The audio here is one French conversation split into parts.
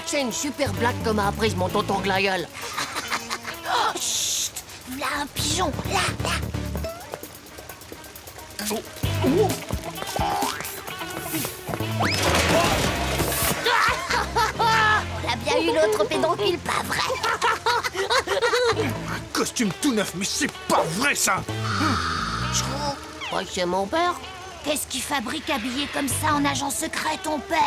C'est une super blague que m'a apprise mon tonton Glaïeul. Oh, chut! Là, un pigeon, là. On a bien eu l'autre pédoncule, pas vrai? Un costume tout neuf, mais c'est pas vrai ça! Ouais, c'est mon père. Qu'est-ce qu'il fabrique habillé comme ça en agent secret, ton père?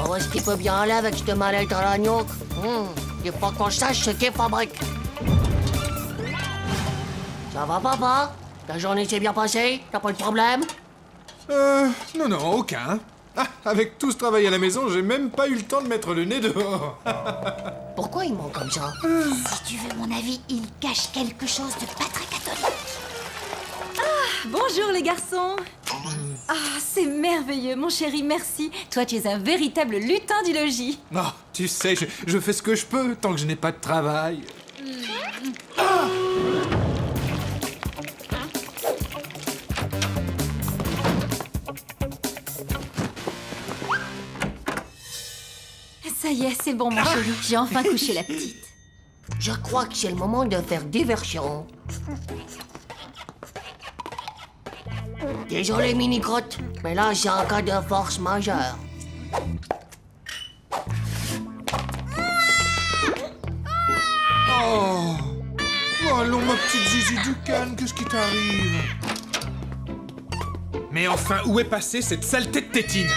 Où est-ce qu'il peut bien aller avec cette mallette à l'agneau? Il faut qu'on sache ce qu'il fabrique. Ça va, papa? Ta journée s'est bien passée? T'as pas de problème? Non, aucun. Ah, avec tout ce travail à la maison, j'ai même pas eu le temps de mettre le nez dehors. Pourquoi il ment comme ça? Si tu veux mon avis, il cache quelque chose de pas très catholique. Bonjour les garçons. Ah, c'est merveilleux, mon chéri, merci. Toi, tu es un véritable lutin du logis. Non, tu sais, je fais ce que je peux tant que je n'ai pas de travail. Ça y est, c'est bon, mon chéri. J'ai enfin couché la petite. Je crois que c'est le moment de faire diversion. Désolé, mini-crotte, mais là, c'est un cas de force majeure. Oh, allons, ma petite Zizi Ducan, qu'est-ce qui t'arrive? Mais enfin, où est passée cette saleté de tétine?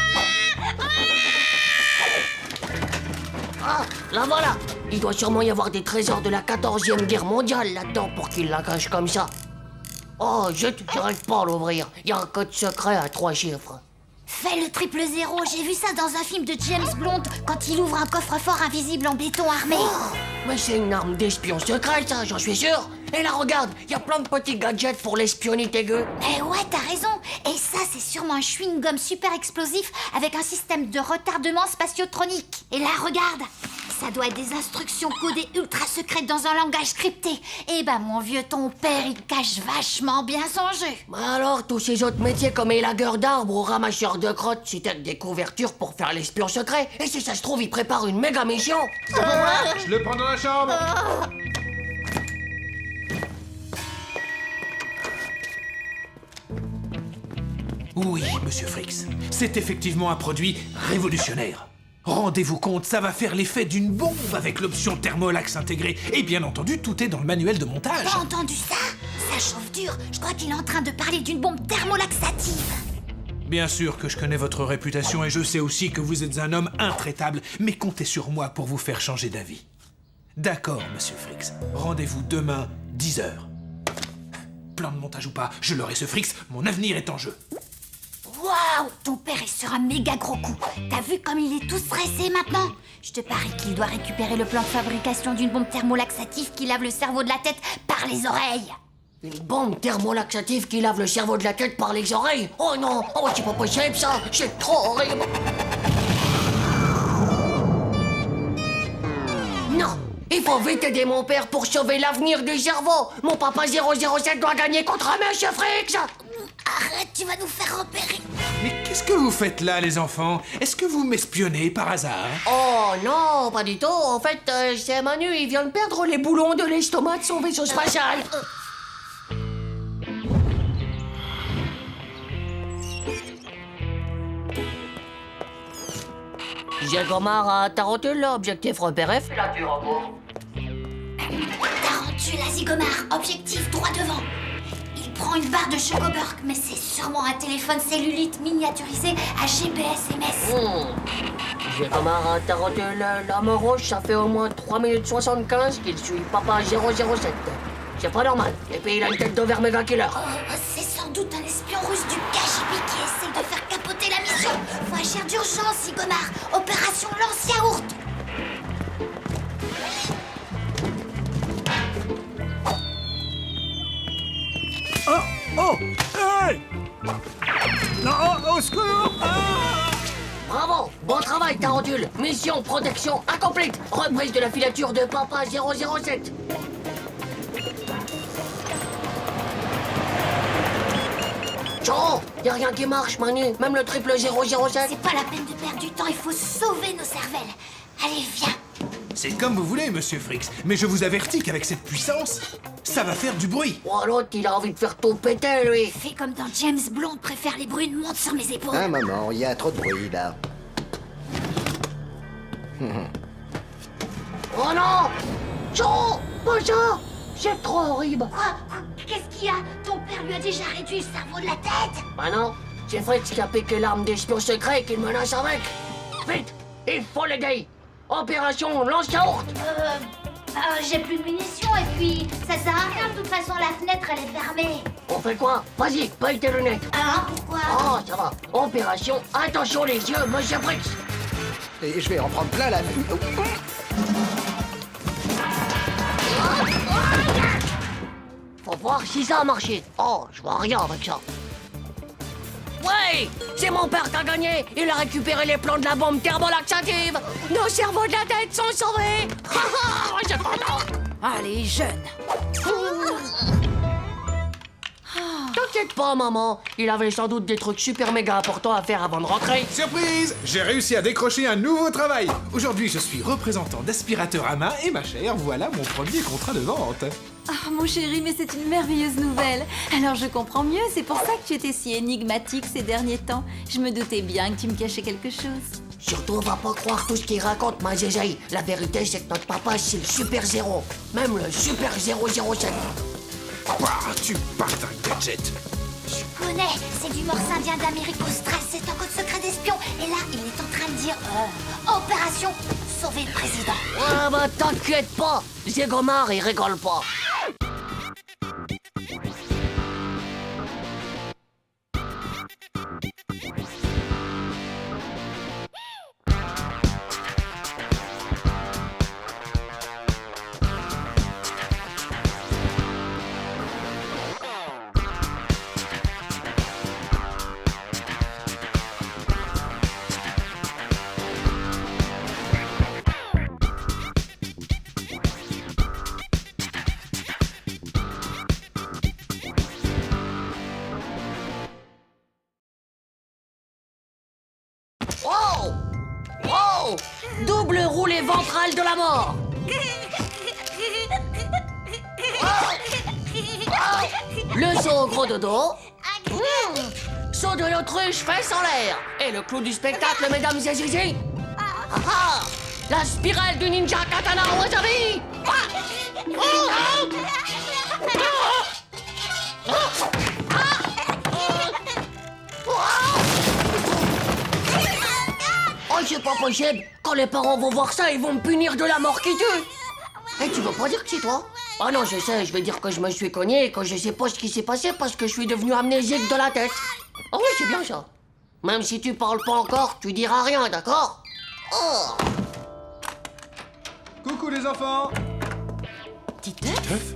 Ah, la voilà! Il doit sûrement y avoir des trésors de la 14e guerre mondiale là-dedans pour qu'il la cache comme ça. Oh, j'arrive pas à l'ouvrir. Il y a un code secret à 3 chiffres. Fais le 000, j'ai vu ça dans un film de James Bond quand il ouvre un coffre-fort invisible en béton armé. Mais c'est une arme d'espion secret, ça, j'en suis sûr. Et là, regarde, il y a plein de petits gadgets pour l'espionner gueux. Eh ouais, t'as raison. Et ça, c'est sûrement un chewing-gum super explosif avec un système de retardement spatiotronique. Et là, regarde, ça doit être des instructions codées ultra secrètes dans un langage crypté. Eh ben, mon vieux, ton père, il cache vachement bien son jeu. Mais alors, tous ces autres métiers comme élagueur d'arbres ou ramasseur de crottes, c'était des couvertures pour faire l'espion secret. Et si ça se trouve, il prépare une méga mission. Je le prends dans la chambre. Oui, monsieur Frix, c'est effectivement un produit révolutionnaire. Rendez-vous compte, ça va faire l'effet d'une bombe avec l'option thermolax intégrée. Et bien entendu, tout est dans le manuel de montage. T'as entendu ça? Ça chauffe dur. Je crois qu'il est en train de parler d'une bombe thermolaxative. Bien sûr que je connais votre réputation et je sais aussi que vous êtes un homme intraitable, mais comptez sur moi pour vous faire changer d'avis. D'accord, monsieur Frix. Rendez-vous demain, 10h. Plan de montage ou pas, je l'aurai ce Frix, mon avenir est en jeu. Waouh! Ton père est sur un méga gros coup. T'as vu comme il est tout stressé maintenant? Je te parie qu'il doit récupérer le plan de fabrication d'une bombe thermolaxative qui lave le cerveau de la tête par les oreilles. Une bombe thermolaxative qui lave le cerveau de la tête par les oreilles? Oh non! Oh, c'est pas possible ça! C'est trop horrible! Non! Il faut vite aider mon père pour sauver l'avenir du cerveau! Mon papa 007 doit gagner contre Monsieur Frix! Arrête, tu vas nous faire repérer. Mais qu'est-ce que vous faites là, les enfants? Est-ce que vous m'espionnez par hasard? Oh non, pas du tout. En fait, c'est Manu, il vient de perdre les boulons de l'estomac de son vaisseau spatial. Gégomar à Tarentule, objectif repère F. Là, tu recours. Tarentule à Zigomar, objectif droit devant. Il prend une barre de Chocoburg, mais c'est sûrement un téléphone cellulite miniaturisé à GPS MS. Gégomar à Tarentule, l'homme rouge, ça fait au moins 3 minutes 75 qu'il suit Papa 007. C'est pas normal. Et puis il a une tête d'over méga killer. Oh, c'est sans doute un espion russe du KGB qui essaie de faire capoter la mission. Faut agir d'urgence, Zigomar. Opération Lance Yaourt. Oh! Hey! Non, au secours! Ah! Travail tarentule, mission protection incomplete. Reprise de la filature de Papa 007. Choro, y a rien qui marche, Manu. Même le triple 007. C'est pas la peine de perdre du temps, il faut sauver nos cervelles. Allez, viens. C'est comme vous voulez, monsieur Fricks, mais je vous avertis qu'avec cette puissance, ça va faire du bruit. Oh, l'autre, il a envie de faire tout péter, lui. Fais comme dans James Bond, préfère les brunes, monte sur mes épaules. Un moment, il y a trop de bruit là. Oh non! Choro, pas ça! C'est trop horrible. Quoi? Qu'est-ce qu'il y a? Ton père lui a déjà réduit le cerveau de la tête. Bah non, c'est Fritz qui a piqué l'arme d'espion secret et qu'il menace avec. Vite, il faut l'aider. Opération lance-yaourt. J'ai plus de munitions et puis ça sert à rien, de toute façon la fenêtre elle est fermée. On fait quoi? Vas-y, paye tes lunettes. Hein? Pourquoi? Oh, ça va. Opération attention les yeux, monsieur Fritz. Et je vais en prendre plein la vue. Faut voir si ça a marché. Oh, je vois rien avec ça. Ouais, c'est mon père qui a gagné. Il a récupéré les plans de la bombe thermolaxative. Nos cerveaux de la tête sont sauvés. J'ai content. Allez, jeune. T'inquiète pas, maman. Il avait sans doute des trucs super méga importants à faire avant de rentrer. Surprise! J'ai réussi à décrocher un nouveau travail. Aujourd'hui, je suis représentant d'aspirateur à main et ma chère, voilà mon premier contrat de vente. Ah, mon chéri, mais c'est une merveilleuse nouvelle. Alors je comprends mieux, c'est pour ça que tu étais si énigmatique ces derniers temps. Je me doutais bien que tu me cachais quelque chose. Surtout, va pas croire tout ce qu'il raconte, ma zézaï. La vérité, c'est que notre papa, c'est le super zéro. Même le super 007. Bah, tu parles d'un gadget. Je connais, c'est du morse indien d'Amérique au stress, c'est un code secret d'espion. Et là, il est en train de dire opération sauver le président. Ouais, bah t'inquiète pas. Zégomar, il rigole pas. Wow! Wow! Double roulé ventral de la mort! Le saut au gros dodo. Saut de l'autruche, fesses en l'air. Et le clou du spectacle, mesdames et zizi. Ah ah! La spirale du ninja katana wasabi. Oh, c'est pas possible. Quand les parents vont voir ça, ils vont me punir de la mort qui tue. Eh, tu veux pas dire que c'est toi? Ah non, je sais, je vais dire que je me suis cogné et que je sais pas ce qui s'est passé parce que je suis devenu amnésique de la tête. Ah oui, c'est bien ça. Même si tu parles pas encore, tu diras rien, d'accord? Oh! Coucou les enfants! Titeuf?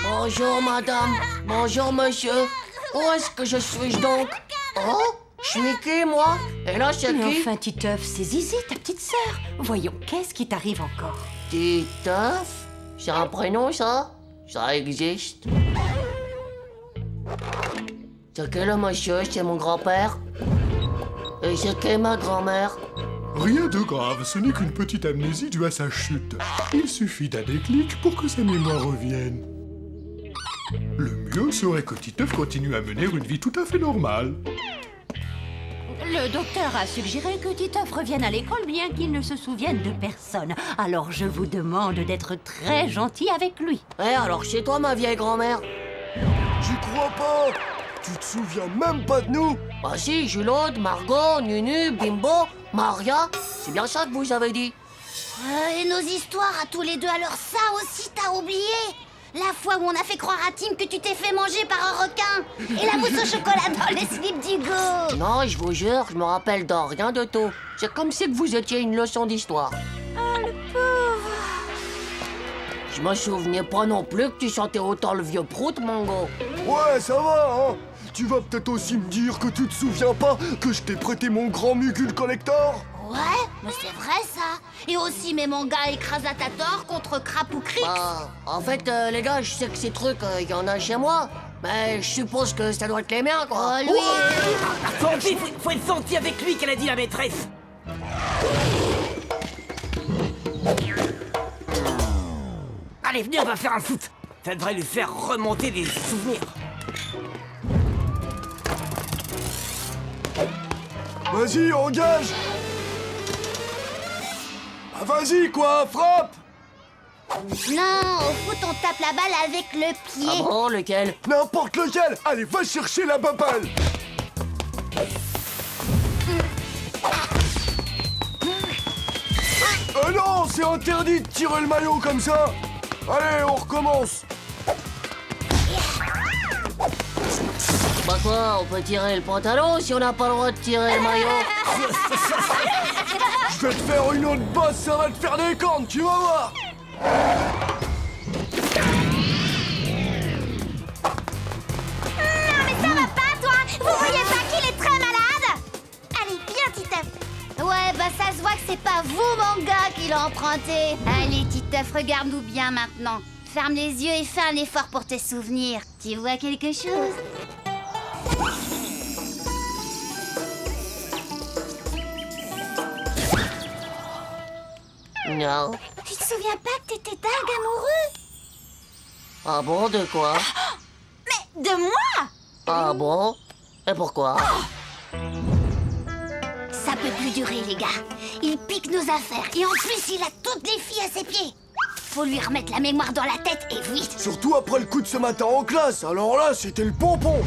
Bonjour madame, bonjour monsieur. Où est-ce que je suis donc? Oh? Je suis qui, moi? Et là, c'est Mais qui? enfin, Titeuf, c'est Zizi, ta petite sœur. Voyons, qu'est-ce qui t'arrive encore? Titeuf? C'est un prénom, ça? Ça existe? C'est qui le monsieur? C'est mon grand-père? Et c'est qui ma grand-mère? Rien de grave, ce n'est qu'une petite amnésie due à sa chute. Il suffit d'un déclic pour que sa mémoire revienne. Le mieux serait que Titeuf continue à mener une vie tout à fait normale. Le docteur a suggéré que Titeuf revienne à l'école bien qu'il ne se souvienne de personne. Alors je vous demande d'être très gentil avec lui. Eh, alors c'est toi, ma vieille grand-mère? J'y crois pas! Tu te souviens même pas de nous? Bah si, Julaude, Margot, Nunu, Bimbo, Maria. C'est bien ça que vous avez dit. Et nos histoires à tous les deux, alors ça aussi t'as oublié? La fois où on a fait croire à Tim que tu t'es fait manger par un requin. Et la mousse au chocolat dans les slips d'Hugo. Non, je vous jure, je me rappelle de rien de tout. C'est comme si que vous étiez une leçon d'histoire. Ah, le pauvre. Je me souvenais pas non plus que tu sentais autant le vieux prout, Mongo. Ouais, ça va, hein? Tu vas peut-être aussi me dire que tu te souviens pas que je t'ai prêté mon grand Mugul Collector? Ouais, mais c'est vrai ça. Et aussi mes mangas écrasatator contre Crapoucrix. Bah, en fait, les gars, je sais que ces trucs, il y en a chez moi. Mais je suppose que ça doit être les miens, quoi. Oh, lui, Fanti, faut être Fanti avec lui qu'elle a dit la maîtresse. Allez, venez, on va faire un foot. Ça devrait lui faire remonter des souvenirs. Vas-y, engage! Ah, vas-y, quoi, frappe! Non, au foot on tape la balle avec le Ah pied. bon, lequel? N'importe lequel! Allez, va chercher la balle! Non, c'est interdit de tirer le maillot comme ça! Allez, on recommence! Bah quoi, on peut tirer le pantalon si on n'a pas le droit de tirer le maillot? Je vais te faire une autre bosse, ça va te faire des cornes, tu vas voir! Non mais ça va pas toi. Vous voyez pas qu'il est très malade? Allez, viens Titeuf. Ouais, bah ça se voit que c'est pas vous mon gars qui l'a emprunté. Allez Titeuf, regarde-nous bien maintenant. Ferme les yeux et fais un effort pour te souvenir. Tu vois quelque chose? Non. Tu te souviens pas que t'étais dingue amoureux? Ah bon, de quoi? Mais de moi? Ah bon? Et pourquoi? Ça peut plus durer les gars. Il pique nos affaires et en plus il a toutes les filles à ses pieds. Faut lui remettre la mémoire dans la tête et vite. Surtout après le coup de ce matin en classe, alors là, c'était le pompon!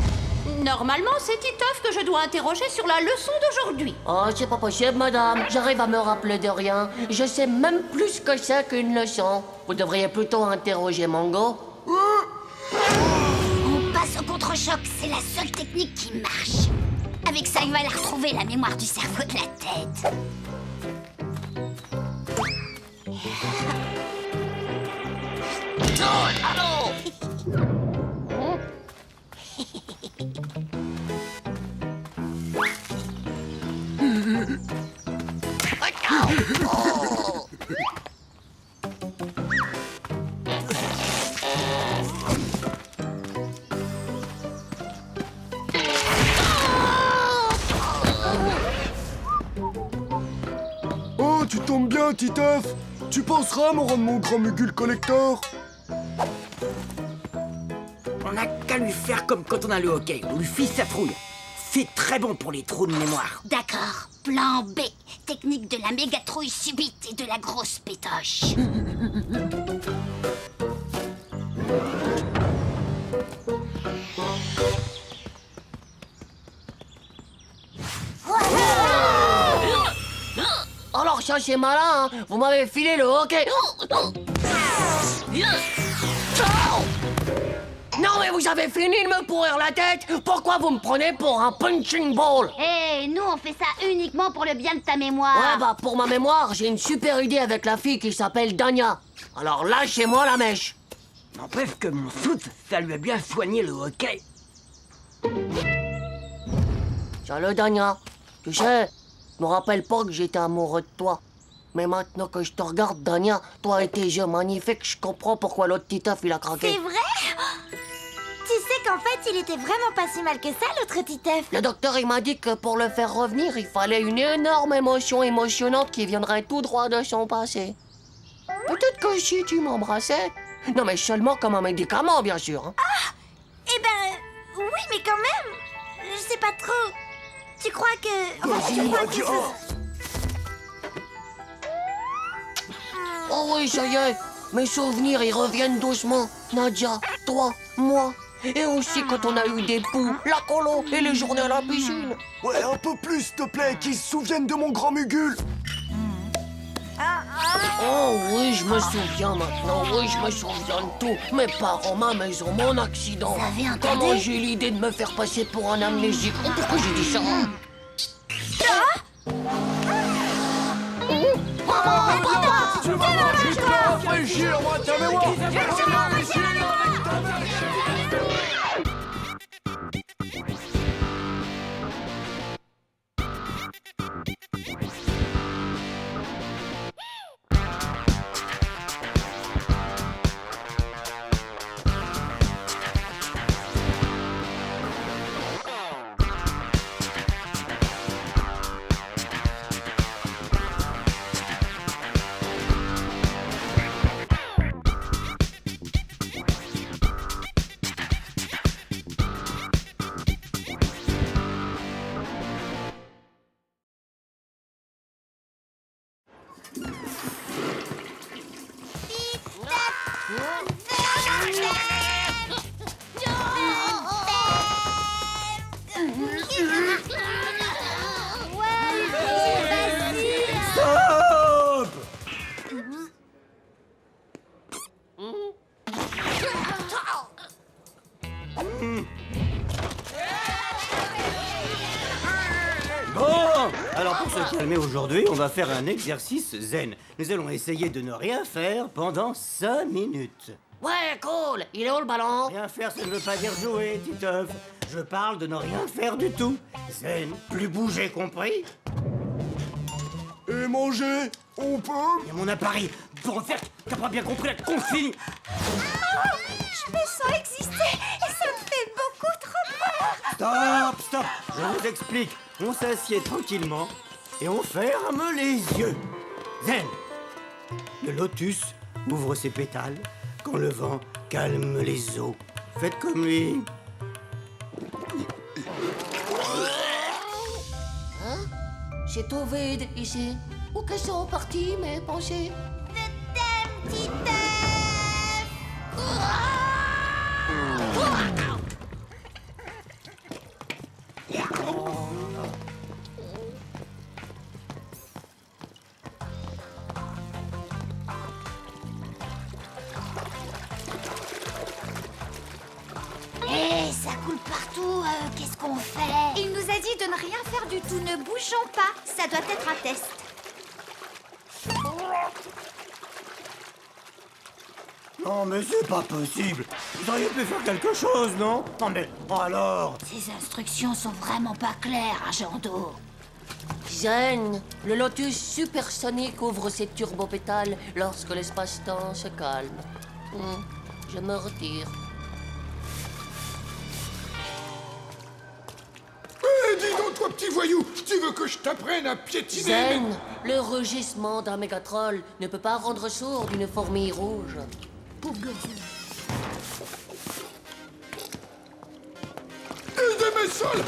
Normalement, c'est Titeuf que je dois interroger sur la leçon d'aujourd'hui. Oh, c'est pas possible, madame. J'arrive à me rappeler de rien. Je sais même plus ce que c'est qu'une leçon. Vous devriez plutôt interroger Mango. On passe au contre-choc, c'est la seule technique qui marche. Avec ça, il va la retrouver, la mémoire du cerveau de la tête. Oh, tu tombes bien, Titeuf! Tu penseras à me rendre mon grand Mugul Collector? On n'a qu'à lui faire comme quand on a le hockey. On lui file sa trouille. C'est très bon pour les trous de mémoire. D'accord, plan B. Technique de la méga trouille subite et de la grosse pétoche. Alors ça, c'est malin, hein. Vous m'avez filé le hockey. Non, mais vous avez fini de me pourrir la tête. Pourquoi vous me prenez pour un punching ball? Hé, nous on fait ça uniquement pour le bien de ta mémoire. Ouais, bah pour ma mémoire, j'ai une super idée avec la fille qui s'appelle Dania. Alors lâchez-moi la mèche. N'empêche que mon foot, ça lui a bien soigné le hockey. Salut Dania. Tu sais, je me rappelle pas que j'étais amoureux de toi. Mais maintenant que je te regarde, Dania, toi et tes yeux magnifiques, je comprends pourquoi l'autre Titeuf il a craqué. C'est vrai? Tu sais qu'en fait, il était vraiment pas si mal que ça, l'autre Titeuf. Le docteur il m'a dit que pour le faire revenir, il fallait une énorme émotion émotionnante qui viendrait tout droit de son passé. Peut-être que si tu m'embrassais. Non mais seulement comme un médicament, bien sûr. Hein. Eh ben, oui, mais quand même, je sais pas trop. Tu crois que... Vas-y, Nadia! Oh oui, ça y est, mes souvenirs ils reviennent doucement. Nadia, toi, moi, et aussi quand on a eu des poux, la colo et les journées à la piscine. Ouais, un peu plus, s'il te plaît, qu'ils se souviennent de mon grand Mugul! Oh oui, je me souviens maintenant, oui, je me souviens de tout. Mes parents, ma maison, mon accident. Vous avez entendu? Comment j'ai eu l'idée de me faire passer pour un amnésique? Oh, pourquoi j'ai dit ça? Tu vas voir, je vais te rafraîchir, moi, ta mémoire! Stop! Bon, alors pour se calmer aujourd'hui, on va faire un exercice zen. Nous allons essayer de ne rien faire pendant 5 minutes. Ouais, cool. Il est où le ballon? Rien faire, ça ne veut pas dire jouer, Titeuf. Je parle de ne rien faire du tout. Zen, plus bouger, compris? Et manger, on peut? Il y a mon appareil. Pour refaire, t'as pas bien compris la consigne. Je me sens exister et ça me fait beaucoup trop peur. Stop. Je vous explique. On s'assied tranquillement et on ferme les yeux. Zen. Le lotus ouvre ses pétales quand le vent calme les eaux. Faites comme lui. C'est tout vide ici. Où que sont partis mes pensées? Je t'aime, Titeuf. Hé, ça coule partout, qu'est-ce qu'on fait? Il nous a dit de ne rien faire du tout, ne bougeons pas. Ça doit être un test. Non mais c'est pas possible. Vous auriez pu faire quelque chose, non? Non mais alors. Ces instructions sont vraiment pas claires, agent d'eau. Zen, le lotus supersonique ouvre ses turbopétales lorsque l'espace-temps se calme. Je me retire. Dis donc, toi, petit voyou, tu veux que je t'apprenne à piétiner? Zen, le rugissement d'un mégatroll ne peut pas rendre sourd une fourmi rouge. Aidez mes sols!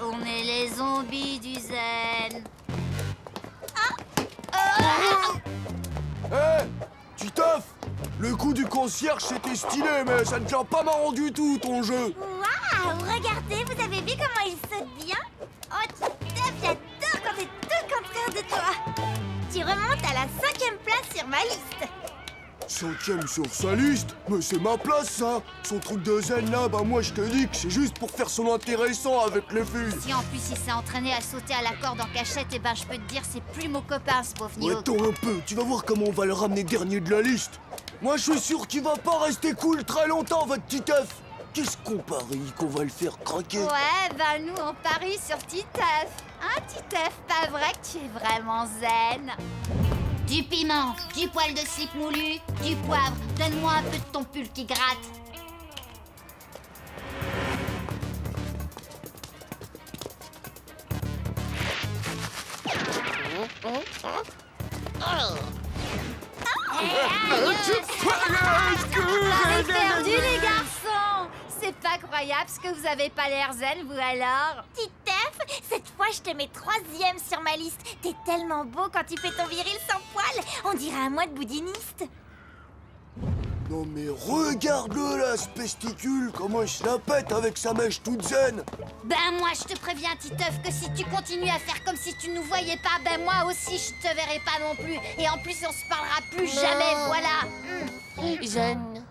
On est les zombies du zen. Hé, Titeuf, le coup du concierge c'était stylé, mais ça ne tient pas marrant du tout ton jeu. Waouh, regardez, vous avez vu comment il saute bien? Oh, Titeuf, j'adore quand t'es tout contraire de toi. Tu remontes à la 5e place sur ma liste. 5e sur sa liste? Mais c'est ma place ça. Son truc de zen là, bah moi je te dis que c'est juste pour faire son intéressant avec les filles. Si en plus il s'est entraîné à sauter à la corde en cachette, eh ben je peux te dire c'est plus mon copain ce pauvre Nio. Attends un peu, tu vas voir comment on va le ramener dernier de la liste. Moi je suis sûr qu'il va pas rester cool très longtemps votre Titeuf. Qu'est-ce qu'on parie qu'on va le faire craquer? Ouais, bah nous on parie sur Titeuf. Hein Titeuf, pas vrai que tu es vraiment zen? Du piment, du poil de slip moulu, du poivre. Donne-moi un peu de ton pull qui gratte. Perdu les garçons. C'est pas croyable ce que vous avez pas l'air zen, vous alors. Titeuf, cette fois je te mets 3e sur ma liste. T'es tellement beau quand tu fais ton viril sans poil. On dirait un mois de boudiniste. Non mais regarde-le là, ce pesticule, comment il se la pète avec sa mèche toute zen. Ben moi je te préviens Titeuf que si tu continues à faire comme si tu nous voyais pas, ben moi aussi je te verrai pas non plus. Et en plus on se parlera plus jamais, voilà. Zen,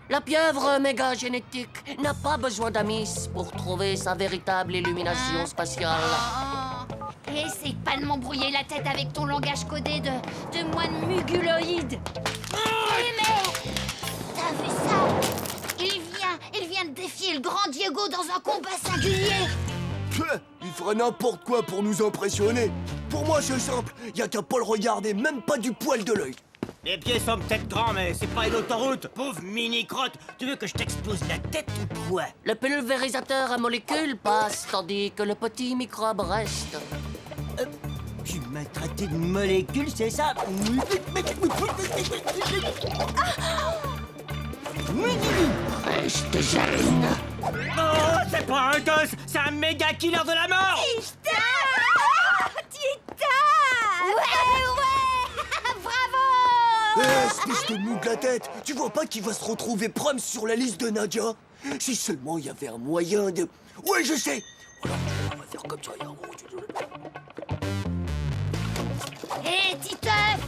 la pieuvre méga génétique n'a pas besoin d'amis pour trouver sa véritable illumination spatiale. Oh. Et essaye pas de m'embrouiller la tête avec ton langage codé de moine muguloïde. Mais t'as vu ça? Il vient de défier le grand Diego dans un combat singulier. Il ferait n'importe quoi pour nous impressionner. Pour moi c'est simple, y a qu'à pas le regarder, même pas du poil de l'œil. Les pieds sont peut-être grands, mais c'est pas une autoroute. Pauvre mini-crotte, tu veux que je t'explose la tête ou quoi? Le pulvérisateur à molécules passe, tandis que le petit microbe reste. Tu m'as traité de molécule, c'est ça? Reste zen. Oh, c'est pas un gosse, c'est un méga killer de la mort! Tita! Ouais! Espèce de mou de la tête. Tu vois pas qu'il va se retrouver Prams sur la liste de Nadia? Si seulement il y avait un moyen de... Ouais, je sais. Voilà, on va faire comme ça. Hé, Titeuf,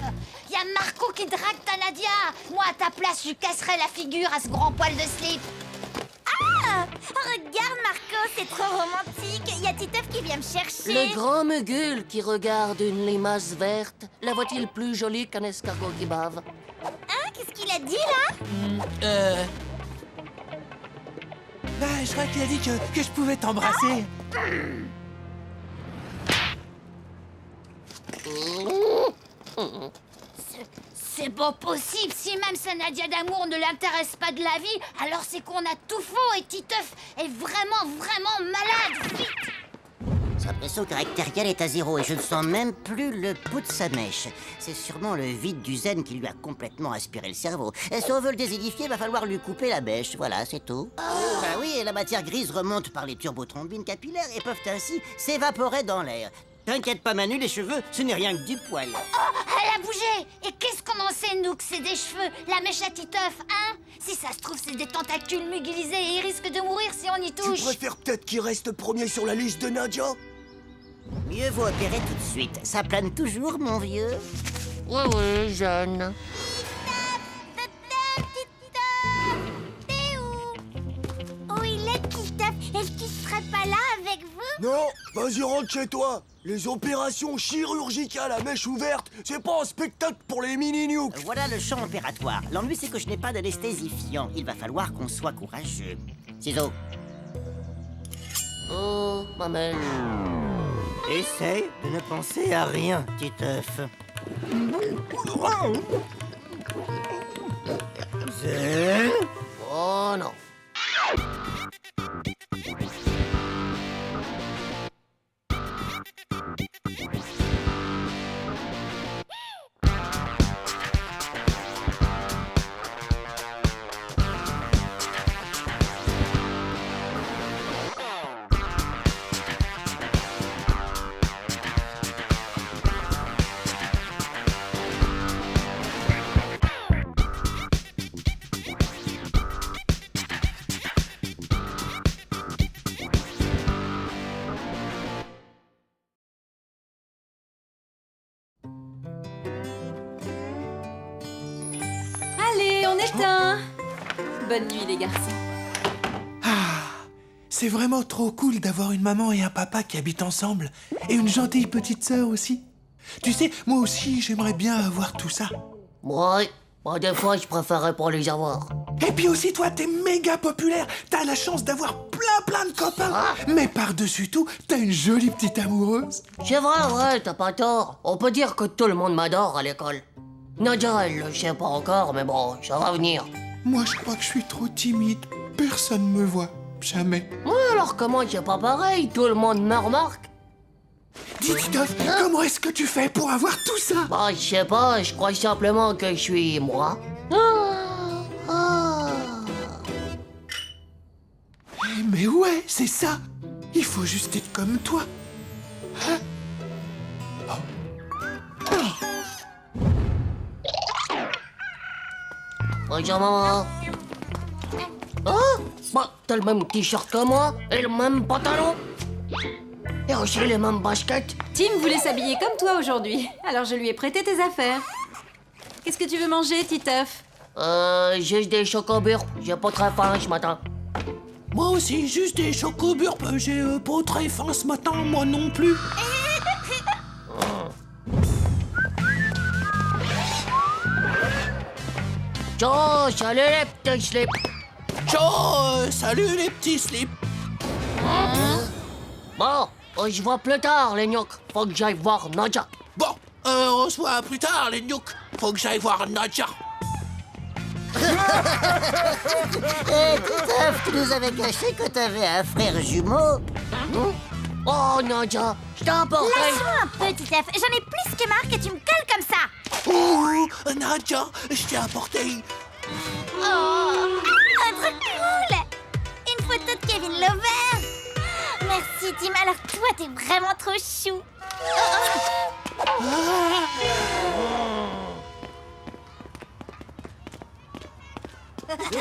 y a Marco qui drague ta Nadia. Moi, à ta place, je lui casserais la figure à ce grand poil de slip. Ah, regarde Marco, c'est trop romantique. Y a Titeuf qui vient me chercher. Le grand Mugul qui regarde une limace verte, la voit-il plus jolie qu'un escargot qui bave? Hein, qu'est-ce qu'il a dit là? Je crois qu'il a dit que je pouvais t'embrasser. C'est pas possible. Si même sa Nadia d'amour ne l'intéresse pas de la vie, alors c'est qu'on a tout faux et Titeuf est vraiment, vraiment malade. Vite. Sa pression caractérielle est à 0 et je ne sens même plus le pouls de sa mèche. C'est sûrement le vide du zen qui lui a complètement aspiré le cerveau. Et si on veut le désédifier, il va falloir lui couper la mèche. Voilà, c'est tout. Bah oui, et la matière grise remonte par les turbotrombines capillaires et peuvent ainsi s'évaporer dans l'air. T'inquiète pas, Manu, les cheveux, ce n'est rien que du poil. Oh, elle a bougé. Et qu'est-ce qu'on en sait, nous, que c'est des cheveux? La mèche à Titeuf, hein? Si ça se trouve, c'est des tentacules mugilisés et il risque de mourir si on y touche. Tu préfères peut-être qu'il reste premier sur la liste de Nadia? Mieux vaut opérer tout de suite. Ça plane toujours, mon vieux. Oui, jeune. T'es où? Où il est, Titeuf? Est-ce qu'il serait pas là avec vous? Non, vas-y, rentre chez toi. Les opérations chirurgicales à mèche ouverte, c'est pas un spectacle pour les mini-nukes. Voilà le champ opératoire. L'ennui, c'est que je n'ai pas d'anesthésifiant. Il va falloir qu'on soit courageux. Ciseaux. Oh, ma mère. Essaye de ne penser à rien, Titeuf. Zen. Oh non. Allez, on éteint. Bonne nuit, les garçons. C'est vraiment trop cool d'avoir une maman et un papa qui habitent ensemble. Et une gentille petite sœur aussi. Tu sais, moi aussi, j'aimerais bien avoir tout ça. Ouais, moi des fois je préférerais pas les avoir. Et puis aussi, toi, t'es méga populaire. T'as la chance d'avoir plein de copains. Mais par-dessus tout, t'as une jolie petite amoureuse. C'est vrai, ouais, t'as pas tort. On peut dire que tout le monde m'adore à l'école. Nadia, elle le sait pas encore, mais bon, ça va venir. Moi, je crois que je suis trop timide. Personne me voit. Jamais. Ouais, alors comment c'est pas pareil? Tout le monde me remarque. Dis, Titeuf, comment est-ce que tu fais pour avoir tout ça? Bah, je sais pas, je crois simplement que je suis moi. Mais ouais, c'est ça. Il faut juste être comme toi. Hein? Bonjour, maman. Oh, bah, t'as le même t-shirt que moi et le même pantalon. Et aussi les mêmes baskets. Tim voulait s'habiller comme toi aujourd'hui, alors je lui ai prêté tes affaires. Qu'est-ce que tu veux manger, Titeuf? Juste des chocobures. J'ai pas très faim ce matin. Moi aussi, juste des chocobures. J'ai pas très faim ce matin, moi non plus. Ciao, salut les petits slips. Ciao, salut les petits slips. Bon, on se voit plus tard, les gnocks. Faut que j'aille voir Nadia. Bon, on se voit plus tard, les gnocks. Faut que j'aille voir Nadia. Titeuf, tu nous avais caché que t'avais un frère jumeau. Oh, Nadia, je t'ai apporté. Lâche-moi un peu, Titeuf. J'en ai plus que marre que tu me colles comme ça. Ouh, Nadia, je t'ai apporté. Oh, trop cool. Une photo de Kevin Lover. Merci, Tim. Alors toi, t'es vraiment trop chou.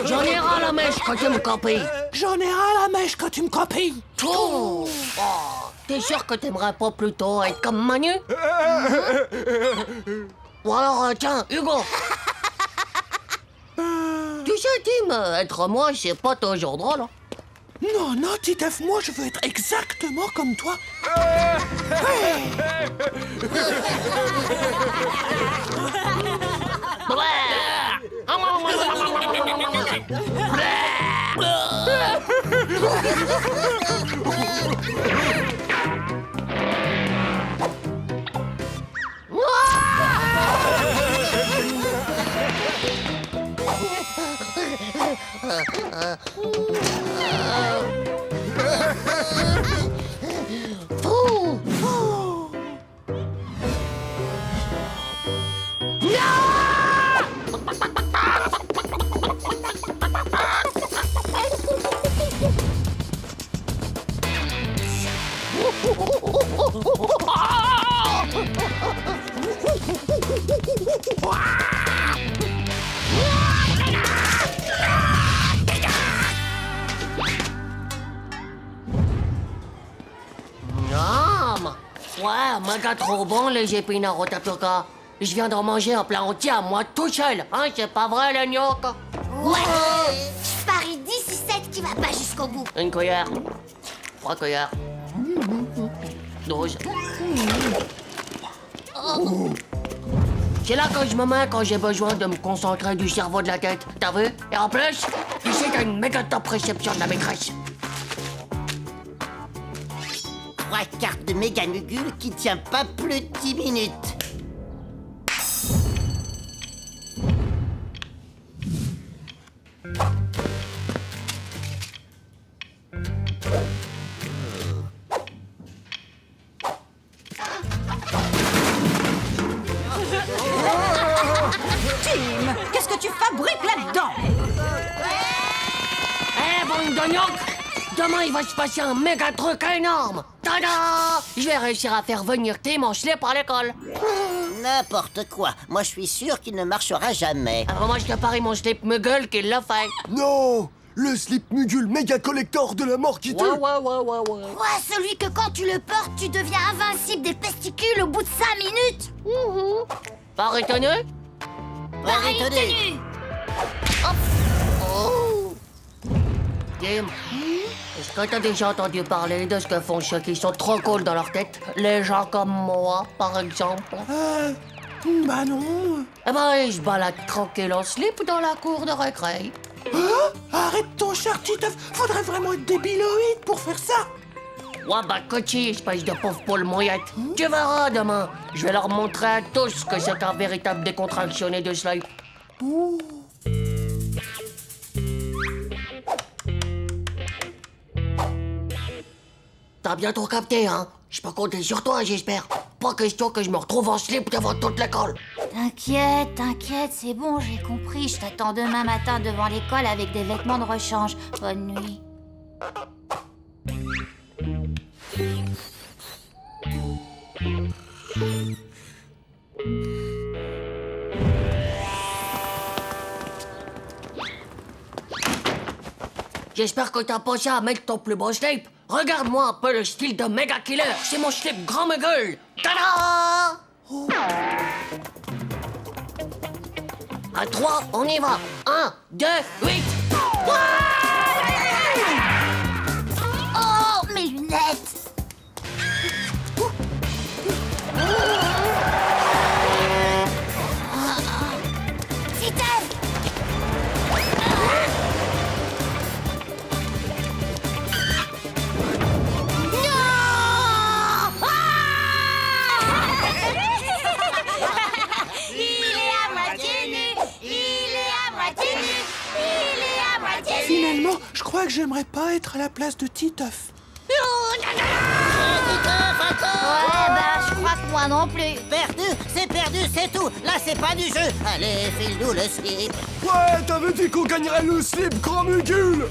J'en ai ras la mèche quand tu me copies. J'en ai ras la mèche quand tu me copies. Oh, t'es sûr que t'aimerais pas plutôt être comme Manu? Ou alors, tiens, Hugo. Tu sais, Tim, être moi, c'est pas toujours drôle. Hein. Non, non, Titeuf, moi je veux être exactement comme toi. Ouais, méga trop bon les épinards au tapioca. Je viens d'en manger un plat entier à moi tout seul, hein, c'est pas vrai le gnoc? Ouais. Je parie 10 sucettes qui va pas jusqu'au bout. Une cuillère. 3 cuillères. 12. C'est là que je me mets quand j'ai besoin de me concentrer du cerveau de la tête, t'as vu? Et en plus, ici t'as une méga top réception de la maîtresse. 3 cartes de méga nugule qui tient pas plus de 10 minutes. Tim, qu'est-ce que tu fabriques là-dedans? Eh, bande de gnocs! Demain, il va se passer un méga truc énorme! Tada! Je vais réussir à faire venir Tim en slip à l'école. N'importe quoi. Moi, je suis sûr qu'il ne marchera jamais. Alors moi, je te parie mon slip Muggle qu'il l'a fait. Non! Le slip Mugule méga collector de la mort qui tue! Ouais. Ouais, celui que quand tu le portes, tu deviens invincible des testicules au bout de 5 minutes. Pas retenu? Pareil tenu. Oh. Tim, est-ce que t'as déjà entendu parler de ce que font ceux qui sont trop cool dans leur tête? Les gens comme moi, par exemple. Bah non. Eh ben, ils se baladent tranquille en slip dans la cour de récré. Arrête ton cher Titeuf, faudrait vraiment être débiloïde pour faire ça. Ouais, bah, cochi, espèce de pauvre poule mouillette. Tu verras demain. Je vais leur montrer à tous que c'est un véritable décontractionné de slip. T'as bientôt capté, hein? Je peux compter sur toi, j'espère. Pas question que je me retrouve en slip devant toute l'école. T'inquiète, c'est bon, j'ai compris. Je t'attends demain matin devant l'école avec des vêtements de rechange. Bonne nuit. J'espère que t'as pensé à mettre ton plus beau slip. Regarde-moi un peu le style de Mega Killer. C'est mon slip grand Muggle. Tada! À 3, on y va. 1, 2, 8. Oh, mes lunettes. Titeuf! Finalement, je crois que j'aimerais pas être à la place de Titeuf. Ouais, bah, je crois que moi non plus. Perdu, c'est tout. Là, c'est pas du jeu. Allez, file-nous le slip. Ouais, t'avais dit qu'on gagnerait le slip grand Mugule!